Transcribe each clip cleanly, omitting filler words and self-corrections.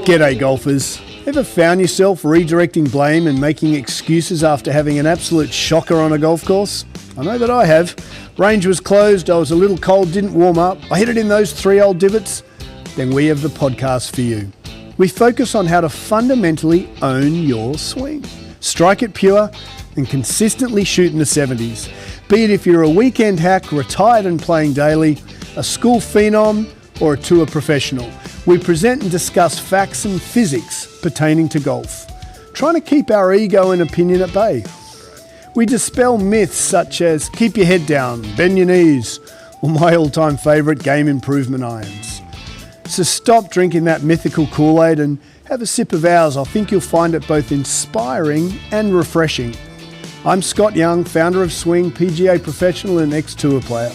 G'day golfers. Ever found yourself redirecting blame and making excuses after having an absolute shocker on a golf course? I know that I have. Range was closed, I was a little cold, didn't warm up, I hit it in those 3 old divots. Then we have the podcast for you. We focus on how to fundamentally own your swing. Strike it pure and consistently shoot in the 70s. Be it if you're a weekend hack, retired and playing daily, a school phenom or a tour professional. We present and discuss facts and physics pertaining to golf, trying to keep our ego and opinion at bay. We dispel myths such as keep your head down, bend your knees, or my all-time favourite, game improvement irons. So stop drinking that mythical Kool-Aid and have a sip of ours. I think you'll find it both inspiring and refreshing. I'm Scott Young, founder of Swing, PGA professional and ex-tour player.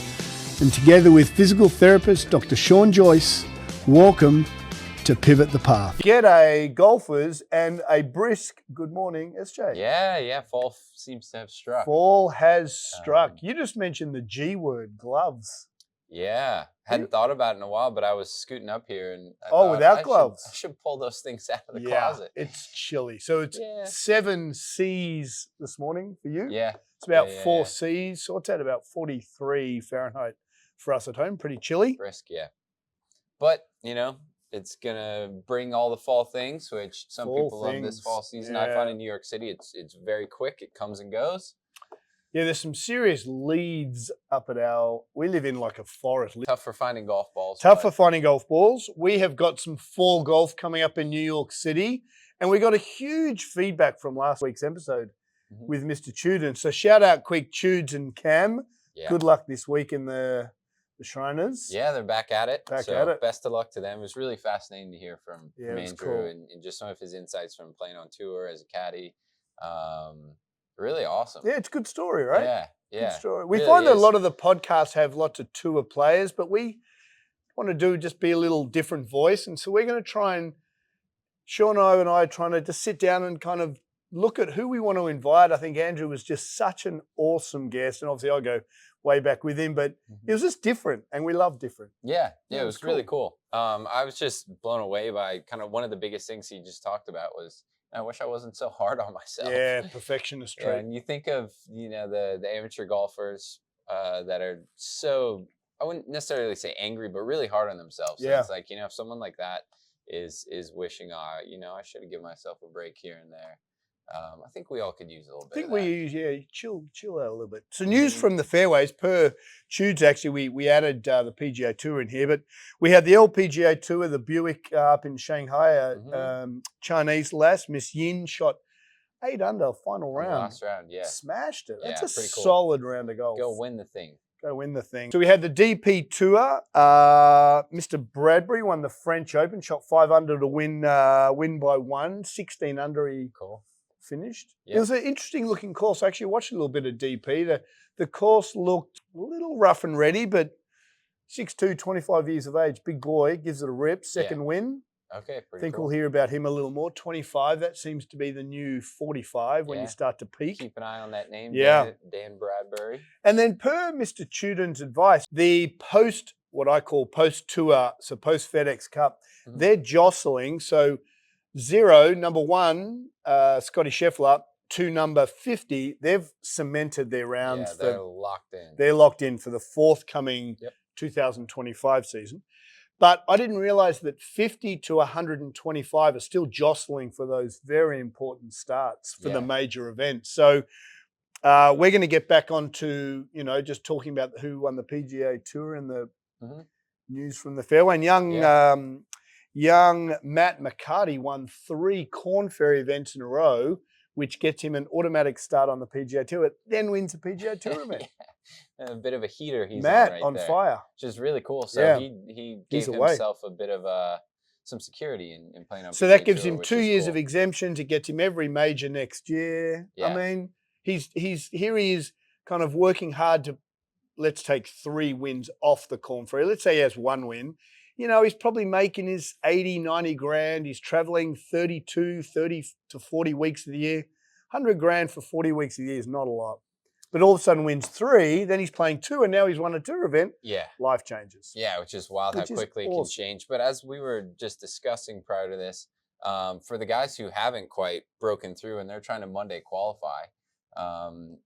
And together with physical therapist Dr. Sean Joyce, welcome to Pivot the Path. G'day golfers and a brisk good morning, SJ. Yeah, fall seems to have struck. Fall has struck. You just mentioned the G word, gloves. Yeah, hadn't thought about it in a while, but I was scooting up here and I thought without gloves. I should pull those things out of the closet. It's chilly. So it's 7 C's this morning for you. Yeah. It's about 4 C's. So it's at about 43 Fahrenheit for us at home. Pretty chilly. Brisk, yeah. But, it's going to bring all the fall things, which some people love this fall season. I find in New York City, it's very quick. It comes and goes. Yeah, there's some serious leads up at we live in like a forest. Tough for finding golf balls. For finding golf balls. We have got some fall golf coming up in New York City. And we got a huge feedback from last week's episode with Mr. Chuden. So shout out quick Chudes and Cam. Yeah. Good luck this week in the Shriners. Yeah, they're back at it. Best of luck to them. It was really fascinating to hear from Andrew cool. and just some of his insights from playing on tour as a caddy. Really awesome. Yeah, it's a good story, right? Yeah. Good story. We really find that a lot of the podcasts have lots of tour players, but we want to just be a little different voice. And so we're going to try and, Sean and I are trying to just sit down and kind of look at who we want to invite. I think Andrew was just such an awesome guest. And obviously I go way back with him, but it was just different and we love different. Yeah, it was really cool. I was just blown away by kind of one of the biggest things he just talked about was, I wish I wasn't so hard on myself. Yeah, perfectionist trait. And you think of, the amateur golfers that are so, I wouldn't necessarily say angry, but really hard on themselves. Yeah. And it's like, if someone like that is wishing, I should have given myself a break here and there. I think we all could use a little bit of that. Chill out a little bit. So news from the fairways per Chudes, actually, we added the PGA Tour in here, but we had the LPGA Tour, the Buick up in Shanghai, Chinese lass, Miss Yin, shot 8 under, final round. Last round, yeah. Smashed it. That's a cool. solid round of golf. Go win the thing. So we had the DP Tour. Mr. Bradbury won the French Open, shot 5 under to win by 1. 16 under he finished. Yep. It was an interesting looking course. I actually watched a little bit of DP. The course looked a little rough and ready, but 6'2", 25 years of age, big boy, gives it a rip. Second win. Okay, pretty think cool. We'll hear about him a little more. 25, that seems to be the new 45 when you start to peak. Keep an eye on that name, Dan Bradbury. And then per Mr. Chuden's advice, the what I call post-tour, so post-FedEx Cup, they're jostling. So 0, number 1, Scotty Scheffler, 2, number 50, they've cemented their rounds. Yeah, they're locked in. They're locked in for the forthcoming 2025 season. But I didn't realize that 50 to 125 are still jostling for those very important starts for the major events. So we're going to get back onto, just talking about who won the PGA Tour and the news from the fairway. And young Matt McCarty won 3 Korn Ferry events in a row, which gets him an automatic start on the PGA Tour. It then wins the PGA Tour event. A bit of a heater he's Matt on right there. Fire. Which is really cool. So he gave himself a bit of some security in playing on PGA So that gives Tour, him 2 years of exemptions. It gets him every major next year. Yeah. I mean, he's here he is kind of working hard to, let's take 3 wins off the Korn Ferry. Let's say he has 1 win. He's probably making his 80, 90 grand. He's traveling 30 to 40 weeks of the year. 100 grand for 40 weeks of the year is not a lot. But all of a sudden wins 3, then he's playing 2, and now he's won a tour event. Yeah. Life changes. Yeah, which is wild how quickly it can change. But as we were just discussing prior to this, For the guys who haven't quite broken through and they're trying to Monday qualify,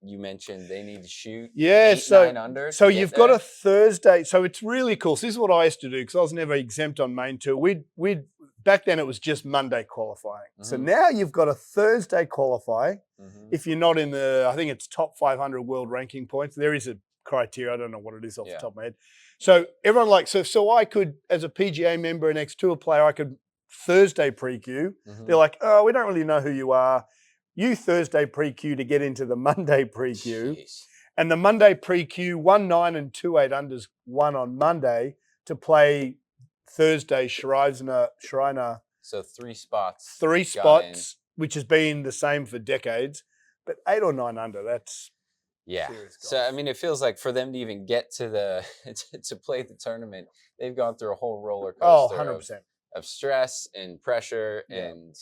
you mentioned they need to shoot 8-9 under. So you've got a Thursday. So it's really cool. So this is what I used to do because I was never exempt on main tour. We'd back then it was just Monday qualifying. So now you've got a Thursday qualify. If you're not in I think it's top 500 world ranking points. There is a criteria. I don't know what it is off the top of my head. So everyone so I could, as a PGA member and ex-tour player, I could Thursday pre-queue. They're like, oh, we don't really know who you are. You Thursday pre-queue to get into the Monday pre-queue. Jeez. And the Monday pre-queue, 1-9 and 2-8 unders won on Monday to play Thursday Shriner. So 3 spots. 3 spots, which has been the same for decades. But 8 or 9 under, that's serious golf. So, I mean, it feels like for them to even get to to play the tournament, they've gone through a whole roller coaster. 100%. Of stress and pressure and,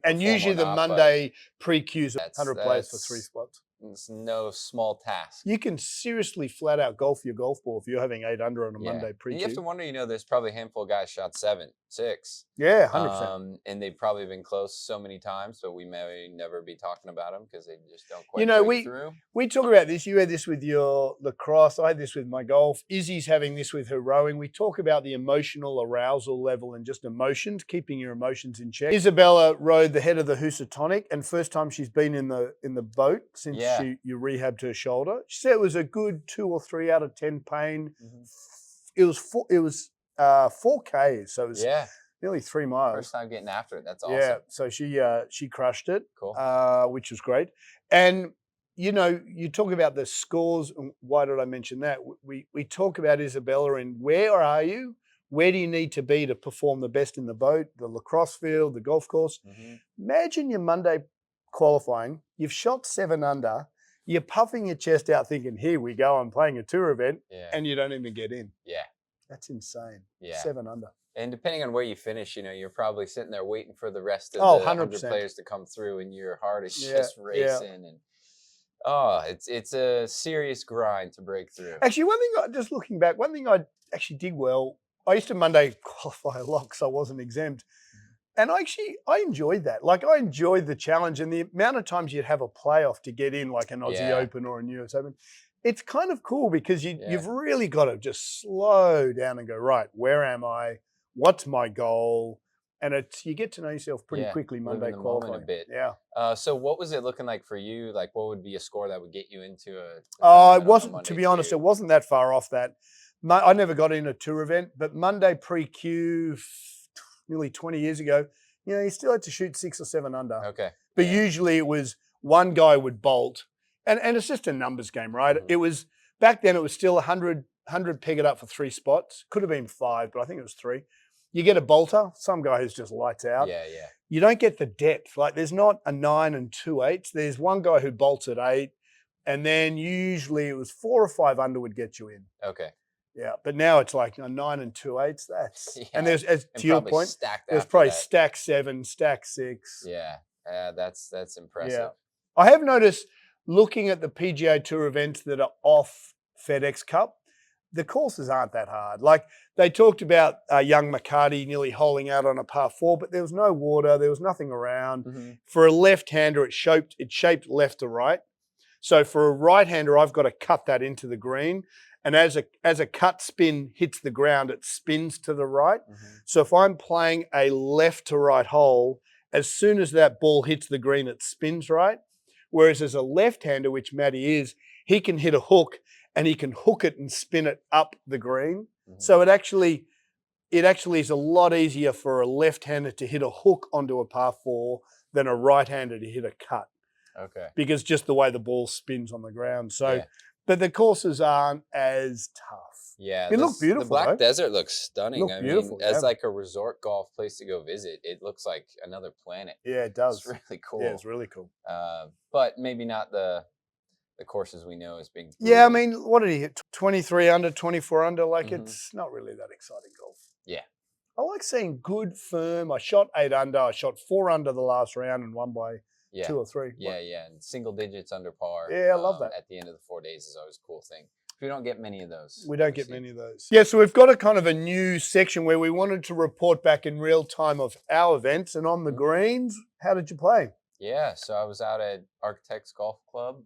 and usually the Monday pre-queues 100 players for 3 spots. It's no small task. You can seriously flat out golf your golf ball if you're having 8 under on a Monday pre-queue. You have to wonder, there's probably a handful of guys shot 7, 6. Yeah, 100%. And they've probably been close so many times, but we may never be talking about them because they just don't quite break through. We talk about this. You had this with your lacrosse. I had this with my golf. Izzy's having this with her rowing. We talk about the emotional arousal level and just emotions, keeping your emotions in check. Isabella rode the head of the Housatonic, and first time she's been in the boat since you rehabbed her shoulder. She said it was a good 2 or 3 out of 10 pain. It was 4Ks, so it was nearly 3 miles. First time getting after it. That's awesome. Yeah, so she crushed it, cool. Which was great. And you talk about the scores. Why did I mention that? We talk about Isabella and where are you? Where do you need to be to perform the best in the boat, the lacrosse field, the golf course? Imagine your Monday qualifying. You've shot 7 under. You're puffing your chest out thinking, here we go, I'm playing a tour event, and you don't even get in. Yeah. That's insane. Yeah. 7 under. And depending on where you finish, you're probably sitting there waiting for the rest of the 100 players to come through, and your heart is just racing. And it's a serious grind to break through. Actually, just looking back, one thing I actually did well, I used to Monday qualify a lot because I wasn't exempt. And I enjoyed that. Like, I enjoyed the challenge and the amount of times you'd have a playoff to get in, like an Aussie Open or a US Open. It's kind of cool because you've really got to just slow down and go, right, where am I? What's my goal? And you get to know yourself pretty quickly Monday qualifying. A bit. Yeah. So what was it looking like for you? Like, what would be a score that would get you into it wasn't, to be honest, it wasn't that far off that. I never got in a tour event, but Monday pre-Q nearly 20 years ago, you still had to shoot 6 or 7 under. Okay. But usually it was one guy would bolt. And it's just a numbers game, right? It was, back then it was still 100 peg it up for 3 spots. Could have been 5, but I think it was 3. You get a bolter, some guy who's just lights out. Yeah. You don't get the depth. Like, there's not a 9 and 2 8s. There's one guy who bolts at 8, and then usually it was 4 or 5 under would get you in. Okay. Yeah, but now it's like a 9 and 2 8s. That's and there's, to your point, there's probably stack 7, stack 6. Yeah, that's impressive. Yeah, I have noticed looking at the PGA Tour events that are off FedEx Cup, the courses aren't that hard. Like, they talked about young McCarty nearly holing out on a par 4, but there was no water, there was nothing around. For a left-hander, it's shaped left to right. So for a right-hander, I've got to cut that into the green. And as a cut spin hits the ground, it spins to the right. So if I'm playing a left to right hole, as soon as that ball hits the green, it spins right. Whereas as a left-hander, which Matty is, he can hit a hook and he can hook it and spin it up the green. So it actually is a lot easier for a left-hander to hit a hook onto a par 4 than a right-hander to hit a cut. Okay. Because just the way the ball spins on the ground. So, but the courses aren't as tough. Yeah. It looks beautiful. The Black Desert looks stunning. Beautiful, as like a resort golf place to go visit, it looks like another planet. Yeah, it does. It's really cool. Yeah, it's really cool. But maybe not the courses we know as being. Yeah, I mean, what did he hit? 23 under, 24 under? Like, it's not really that exciting golf. Yeah. I like seeing good, firm. I shot 8 under. I shot 4 under the last round and won by 2 or 3. Yeah, and single digits under par. Yeah, I love that. At the end of the 4 days is always a cool thing. We don't get many of those. We don't get many of those. Yeah, so we've got a kind of a new section where we wanted to report back in real time of our events. And on the greens, how did you play? Yeah, so I was out at Architects Golf Club.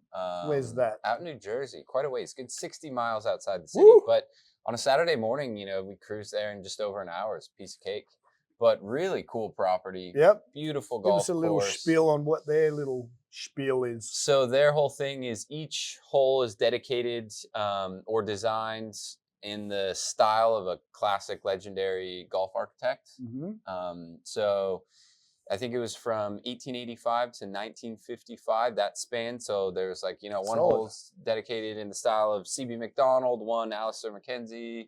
Where's that? Out in New Jersey, quite a ways. Good 60 miles outside the city. Woo! But on a Saturday morning, we cruised there in just over an hour. It's a piece of cake. But really cool property. Yep. Beautiful golf course. Give us a little spiel on what their little spiel is. So their whole thing is each hole is dedicated or designed in the style of a classic legendary golf architect. So I think it was from 1885 to 1955, that span. So there's like, one hole's dedicated in the style of C.B. McDonald, one Alistair McKenzie,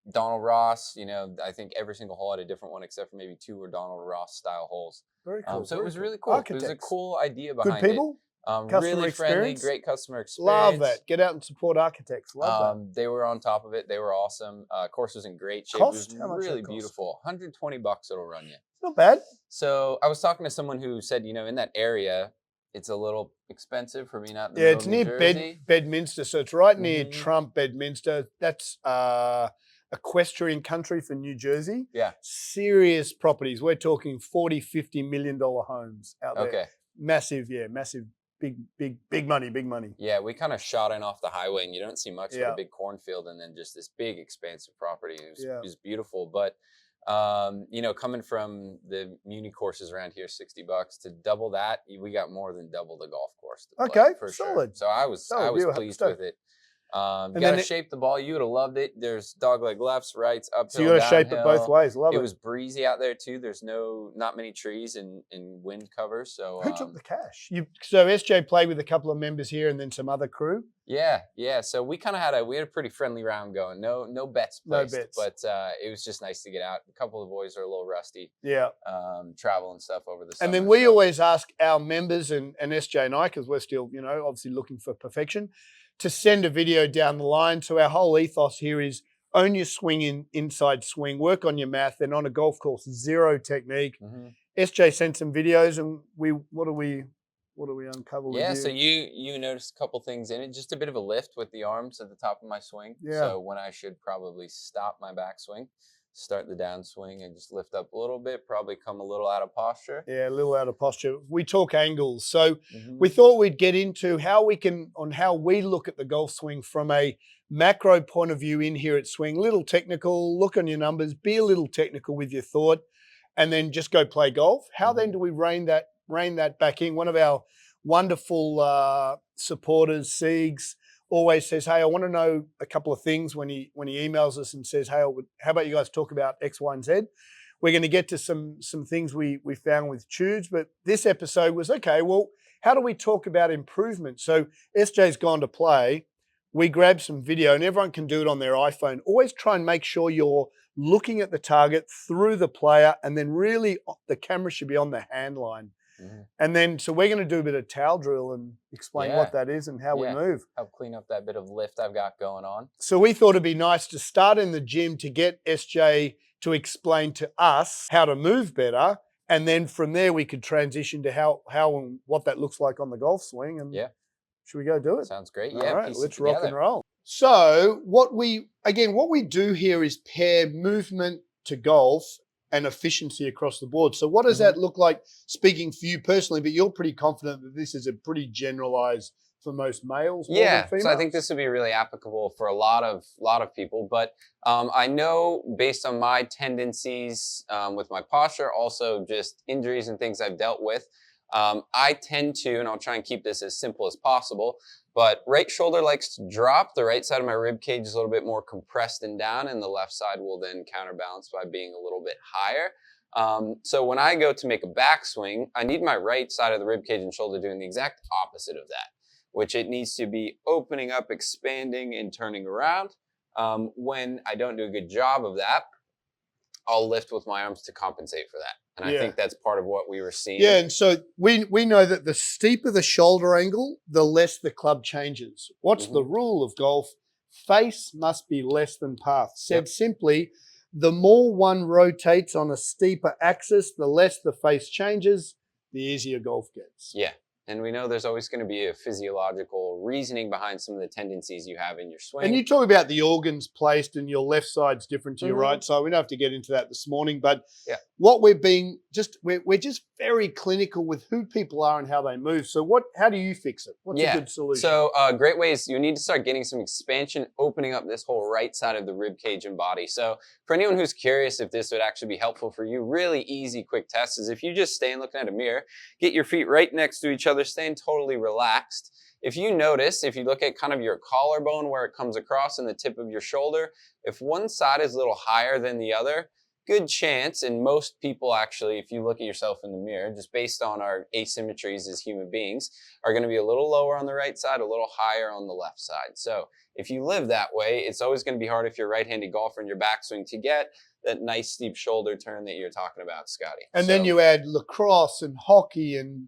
Donald Ross. I think every single hole had a different one except for maybe 2 were Donald Ross style holes. Very cool. So it was really cool. Architects. It was a cool idea behind Good people? Really friendly, great customer experience. Love that. Get out and support architects. Love that. They were on top of it. They were awesome. Course was in great shape. Cost? It How much was really that cost? beautiful. $120 it'll run you. Not bad. So I was talking to someone who said, in that area, it's a little expensive for me not in the Yeah, middle it's of New near Jersey. Bedminster. So it's right near Trump, Bedminster. That's equestrian country for New Jersey. Yeah. Serious properties. We're talking $40, $50 million homes out there. Okay. Massive. Big money. Yeah, we kind of shot in off the highway, and you don't see much of a big cornfield, and then just this big, expansive property. It was beautiful, but coming from the muni courses around here, $60 to double that, we got more than double the golf course to play, for solid. Sure. So I was pleased with it. You got to shape the ball. You would have loved it. There's dogleg lefts, rights, uphill, so you got to shape it both ways. Love it. It was breezy out there too. There's not many trees and wind cover. So who took the cash? So SJ played with a couple of members here and then some other crew. Yeah. So we kind of had a pretty friendly round going. No bets placed. No bets. But it was just nice to get out. A couple of the boys are a little rusty. Yeah. Travel and stuff over the summer. And then we always ask our members and SJ and I, because we're still obviously looking for perfection, to send a video down the line. So our whole ethos here is own your swing in inside swing, work on your math, and on a golf course, zero technique. SJ sent some videos, and what do we uncover with you? So you noticed a couple things in it, just a bit of a lift with the arms at the top of my swing. Yeah. So when I should probably stop my backswing, start the downswing and just lift up a little bit, probably come a little out of posture. Yeah, a little out of posture. We talk angles. So we thought we'd get into how we look at the golf swing from a macro point of view in here at Swing. Little technical, look on your numbers, be a little technical with your thought, and then just go play golf. How then do we rein that back in? One of our wonderful supporters, Siegs, always says, hey, I want to know a couple of things when he emails us and says, hey, how about you guys talk about X, Y, and Z? We're going to get to some things we found with Tudes, but this episode was, okay, well, how do we talk about improvement? So SJ's gone to play. We grabbed some video, and everyone can do it on their iPhone. Always try and make sure you're looking at the target through the player, and then really the camera should be on the hand line. And then, so we're going to do a bit of towel drill and explain what that is and how we move. Help clean up that bit of lift I've got going on. So we thought it'd be nice to start in the gym to get SJ to explain to us how to move better. And then from there, we could transition to how and what that looks like on the golf swing. And should we go do it? Sounds great. All right, let's rock and roll. So what we do here is pair movement to golf and efficiency across the board. So what does that look like, speaking for you personally, but you're pretty confident that this is a pretty generalized for most males more than females? So I think this would be really applicable for a lot of people, but I know based on my tendencies with my posture, also just injuries and things I've dealt with, I tend to, and I'll try and keep this as simple as possible, but right shoulder likes to drop. The right side of my rib cage is a little bit more compressed and down, and the left side will then counterbalance by being a little bit higher. So when I go to make a backswing, I need my right side of the rib cage and shoulder doing the exact opposite of that, which it needs to be opening up, expanding, and turning around. When I don't do a good job of that, I'll lift with my arms to compensate for that. And I think that's part of what we were seeing. Yeah, and so we know that the steeper the shoulder angle, the less the club changes. What's the rule of golf? Face must be less than path. Said simply, the more one rotates on a steeper axis, the less the face changes, the easier golf gets. Yeah, And we know there's always going to be a physiological reasoning behind some of the tendencies you have in your swing. And you talk about the organs placed, and your left side's different to your right side. We don't have to get into that this morning, but what we're just very clinical with who people are and how they move. So how do you fix it? What's a good solution? So great ways. You need to start getting some expansion, opening up this whole right side of the rib cage and body. So for anyone who's curious if this would actually be helpful for you, really easy, quick test is if you just stand looking at a mirror, get your feet right next to each other, staying totally relaxed. If you notice, if you look at kind of your collarbone where it comes across and the tip of your shoulder, if one side is a little higher than the other, good chance, and most people actually, if you look at yourself in the mirror, just based on our asymmetries as human beings, are going to be a little lower on the right side, a little higher on the left side. So if you live that way, it's always going to be hard if you're a right-handed golfer in your backswing to get that nice steep shoulder turn that you're talking about, Scotty. And then you add lacrosse and hockey and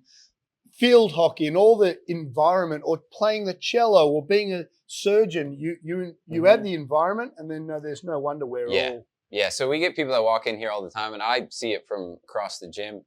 field hockey and all the environment, or playing the cello or being a surgeon. You add the environment, and then there's no wonder we're all... Yeah, so we get people that walk in here all the time, and I see it from across the gym.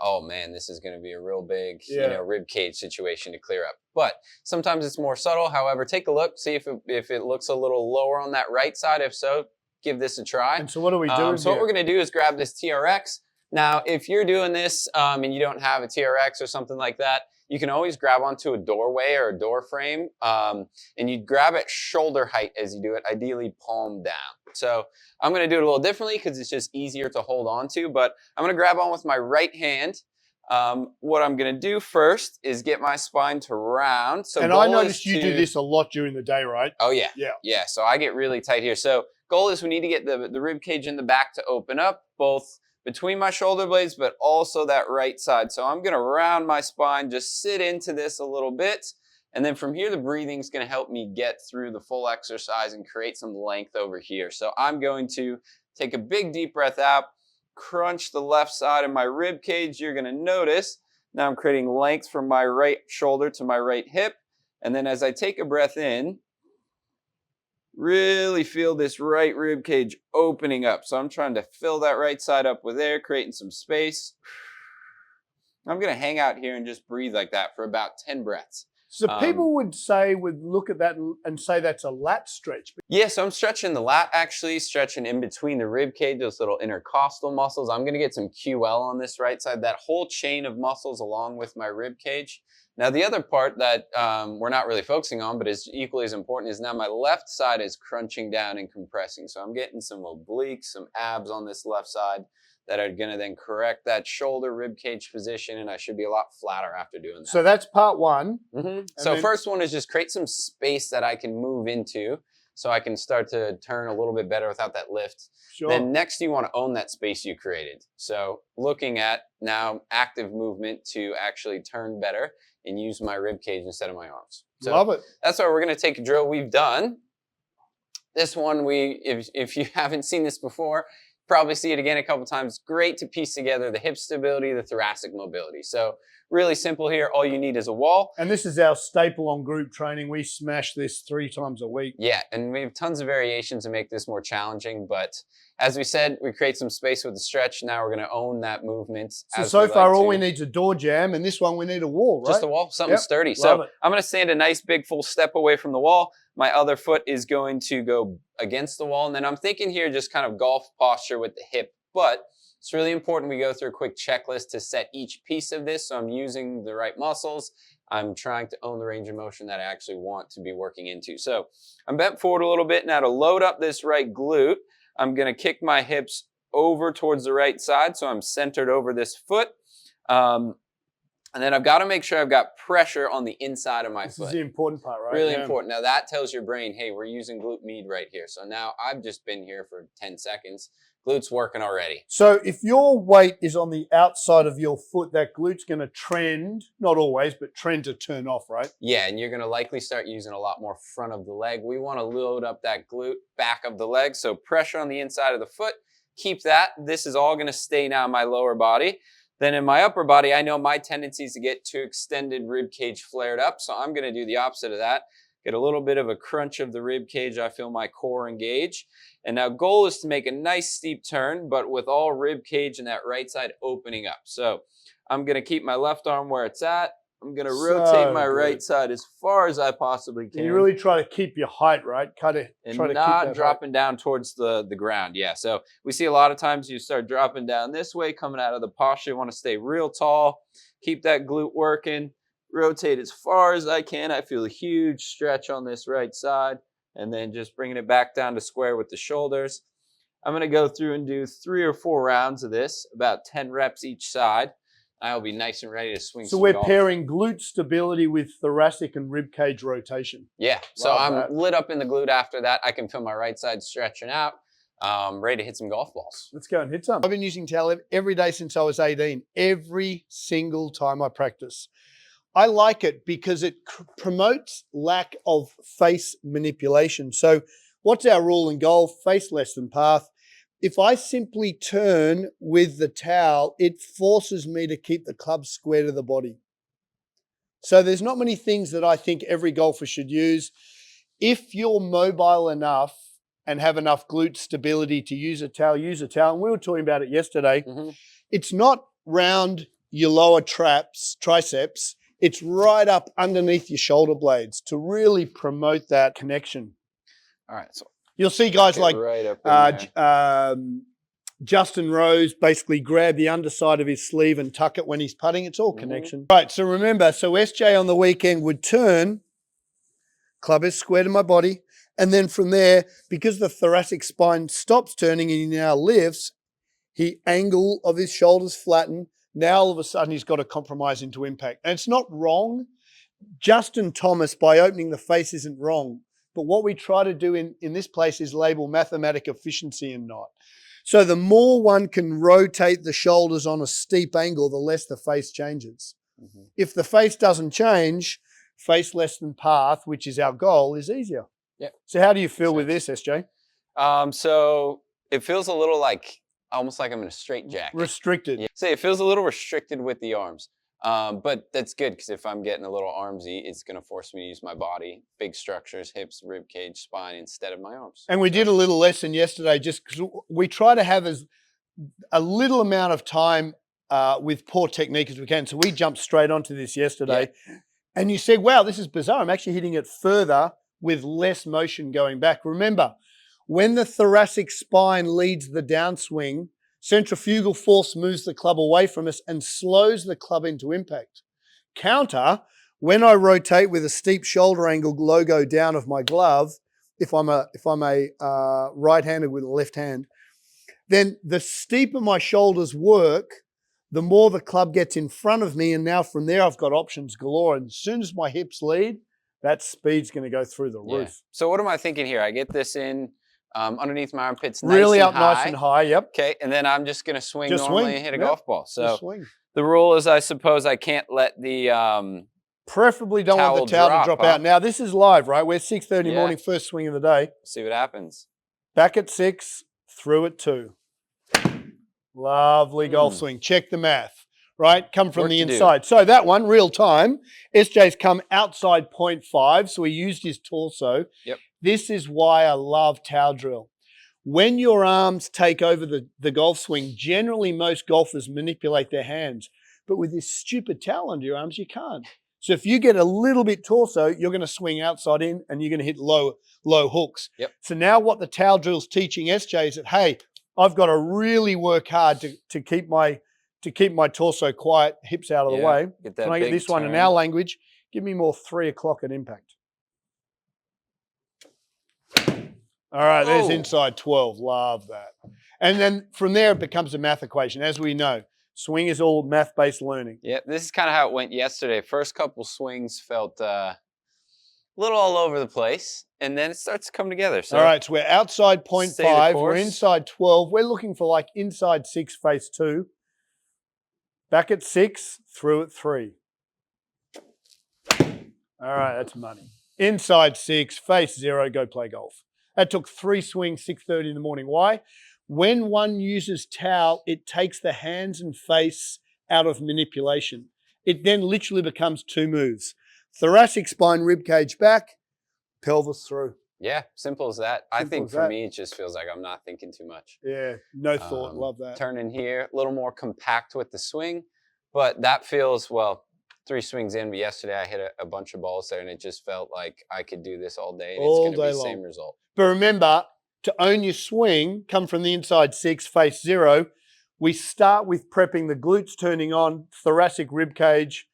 Oh man, this is going to be a real big, rib cage situation to clear up. But sometimes it's more subtle. However, take a look, see if it looks a little lower on that right side. If so, give this a try. And so what do we do? So what we're going to do is grab this TRX. Now, if you're doing this and you don't have a TRX or something like that, you can always grab onto a doorway or a door frame, and you grab it shoulder height as you do it, ideally palm down. So I'm going to do it a little differently because it's just easier to hold on to, but I'm going to grab on with my right hand. What I'm going to do first is get my spine to round. So and I noticed you do this a lot during the day, right? Oh, yeah. Yeah, so I get really tight here. So goal is we need to get the rib cage in the back to open up, both between my shoulder blades, but also that right side. So I'm going to round my spine, just sit into this a little bit. And then from here, the breathing is going to help me get through the full exercise and create some length over here. So I'm going to take a big deep breath out, crunch the left side of my rib cage. You're going to notice now I'm creating length from my right shoulder to my right hip. And then as I take a breath in, really feel this right rib cage opening up. So I'm trying to fill that right side up with air, creating some space. I'm going to hang out here and just breathe like that for about 10 breaths. So people would look at that and say that's a lat stretch. Yeah, so I'm stretching the lat, actually, stretching in between the rib cage, those little intercostal muscles. I'm going to get some QL on this right side, that whole chain of muscles along with my rib cage. Now, the other part that we're not really focusing on, but is equally as important, is now my left side is crunching down and compressing. So I'm getting some obliques, some abs on this left side that are going to then correct that shoulder rib cage position, and I should be a lot flatter after doing that. So that's part one. So first one is just create some space that I can move into so I can start to turn a little bit better without that lift. Sure. Then next you want to own that space you created. So looking at now active movement to actually turn better and use my rib cage instead of my arms. So love it. That's why we're going to take a drill we've done. This one, if you haven't seen this before, probably see it again a couple times. Great to piece together the hip stability, the thoracic mobility. So really simple here. All you need is a wall. And this is our staple on group training. We smash this 3 times a week. Yeah, and we have tons of variations to make this more challenging. But as we said, we create some space with the stretch. Now we're going to own that movement. So far, all we need is a door jam, and this one we need a wall, right? Just a wall, something sturdy. So I'm going to stand a nice big full step away from the wall. My other foot is going to go against the wall. And then I'm thinking here just kind of golf posture with the hip. But it's really important we go through a quick checklist to set each piece of this. So I'm using the right muscles. I'm trying to own the range of motion that I actually want to be working into. So I'm bent forward a little bit. Now to load up this right glute, I'm going to kick my hips over towards the right side. So I'm centered over this foot. And then I've got to make sure I've got pressure on the inside of my foot. This is the important part, right? Really important. Now that tells your brain, hey, we're using glute med right here. So now I've just been here for 10 seconds. Glute's working already. So if your weight is on the outside of your foot, that glute's going to trend, not always, but trend to turn off, right? Yeah, and you're going to likely start using a lot more front of the leg. We want to load up that glute back of the leg. So pressure on the inside of the foot. Keep that. This is all going to stay now in my lower body. Then in my upper body, I know my tendency is to get too extended rib cage flared up. So I'm going to do the opposite of that. Get a little bit of a crunch of the rib cage. I feel my core engage. And now goal is to make a nice steep turn, but with all rib cage and that right side opening up. So I'm going to keep my left arm where it's at. I'm going to rotate my good. right side as far as I possibly can. You really try to keep your height, right? And try to not keep that dropping down towards the ground. Yeah, so we see a lot of times you start dropping down this way, coming out of the posture. You want to stay real tall, keep that glute working, rotate as far as I can. I feel a huge stretch on this right side, and then just bringing it back down to square with the shoulders. I'm going to go through and do 3 or 4 rounds of this, about 10 reps each side. I'll be nice and ready to swing So some we're golf. pairing glute stability with thoracic and rib cage rotation. Yeah, so Love I'm that. lit up in the glute after that. I can feel my right side stretching out, ready to hit some golf balls. Let's go and hit some. I've been using towel every day since I was 18, every single time I practice. I like it because it promotes lack of face manipulation. So what's our rule in golf? Face less than path. If I simply turn with the towel, it forces me to keep the club square to the body. So there's not many things that I think every golfer should use. If you're mobile enough and have enough glute stability to use a towel, use a towel. And we were talking about it yesterday. Mm-hmm. It's not round your lower triceps. It's right up underneath your shoulder blades to really promote that connection. All right, so you'll see guys like right Justin Rose basically grab the underside of his sleeve and tuck it when he's putting. It's all connection. Right, so remember, SJ on the weekend would turn, club is square to my body, and then from there, because the thoracic spine stops turning and he now lifts, he angle of his shoulders flatten. Now all of a sudden he's got a compromise into impact. And it's not wrong. Justin Thomas, by opening the face, isn't wrong. But what we try to do in this place is label mathematic efficiency and not. So the more one can rotate the shoulders on a steep angle, the less the face changes. Mm-hmm. If the face doesn't change, face less than path, which is our goal, is easier. Yep. So how do you feel with this, SJ? So it feels a little like, almost like I'm in a straitjacket. Restricted. Yeah. So it feels a little restricted with the arms. But that's good because if I'm getting a little armsy, it's going to force me to use my body, big structures, hips, rib cage, spine, instead of my arms. And we did a little lesson yesterday just because we try to have a little amount of time with poor technique as we can. So we jumped straight onto this yesterday. Yeah. And you said, wow, this is bizarre. I'm actually hitting it further with less motion going back. Remember, when the thoracic spine leads the downswing, centrifugal force moves the club away from us and slows the club into impact. Counter, when I rotate with a steep shoulder angle logo down of my glove, if I'm a right-handed with a left hand, then the steeper my shoulders work, the more the club gets in front of me. And now from there, I've got options galore. And as soon as my hips lead, that speed's going to go through the roof. So what am I thinking here? I get this in underneath my armpits, really nice up nice and high, yep. Okay, and then I'm just going to swing normally and hit a golf ball. So swing. The rule is, I suppose, I can't let the preferably don't want the towel to drop out. Now, this is live, right? We're 6:30 morning, first swing of the day. See what happens. Back at 6, through at 2. Lovely golf swing. Check the math, right? Come from the inside. So that one, real time. SJ's come outside 0.5, so he used his torso. Yep. This is why I love towel drill. When your arms take over the golf swing, generally most golfers manipulate their hands. But with this stupid towel under your arms, you can't. So if you get a little bit torso, you're going to swing outside in and you're going to hit low hooks. Yep. So now what the towel drill's teaching SJ is that, hey, I've got to really work hard to keep my torso quiet, hips out of the way. Can I get this one in our language? Give me more 3 o'clock at impact. All right, there's inside 12. Love that. And then from there, it becomes a math equation. As we know, swing is all math-based learning. Yeah, this is kind of how it went yesterday. First couple swings felt a little all over the place, and then it starts to come together. So all right, so we're outside 0.5. We're inside 12. We're looking for like inside 6, face 2. Back at 6, through at 3. All right, that's money. Inside 6, face 0, go play golf. That took 3 swings, 6:30 in the morning. Why? When one uses towel, it takes the hands and face out of manipulation. It then literally becomes 2 moves. Thoracic spine, rib cage back, pelvis through. Yeah, simple as that. I think for me, it just feels like I'm not thinking too much. Yeah, no thought. Love that. Turning here, a little more compact with the swing, but that feels, well, 3 swings in, but yesterday I hit a bunch of balls there, and it just felt like I could do this all day, and All it's going to day be the long. same result. But remember, to own your swing, come from the inside 6, face 0. We start with prepping the glutes turning on, thoracic rib cage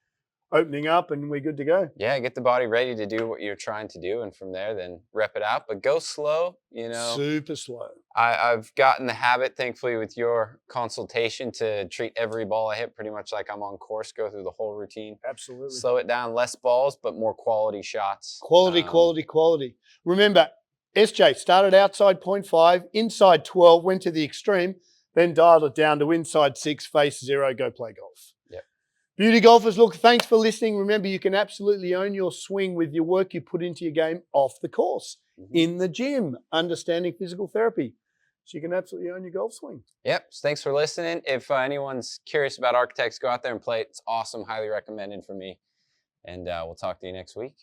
opening up, and we're good to go. Yeah, get the body ready to do what you're trying to do, and from there, then rep it out. But go slow, you know. Super slow. I've gotten the habit, thankfully, with your consultation to treat every ball I hit pretty much like I'm on course, go through the whole routine. Absolutely. Slow it down, less balls, but more quality shots. Quality. Remember, SJ started outside 0.5, inside 12, went to the extreme, then dialed it down to inside 6, face 0, go play golf. Yep. Beauty golfers, look, thanks for listening. Remember, you can absolutely own your swing with your work you put into your game off the course, in the gym, understanding physical therapy. So you can absolutely own your golf swing. Yep. So thanks for listening. If anyone's curious about Architects, go out there and play it. It's awesome. Highly recommended for me. And we'll talk to you next week.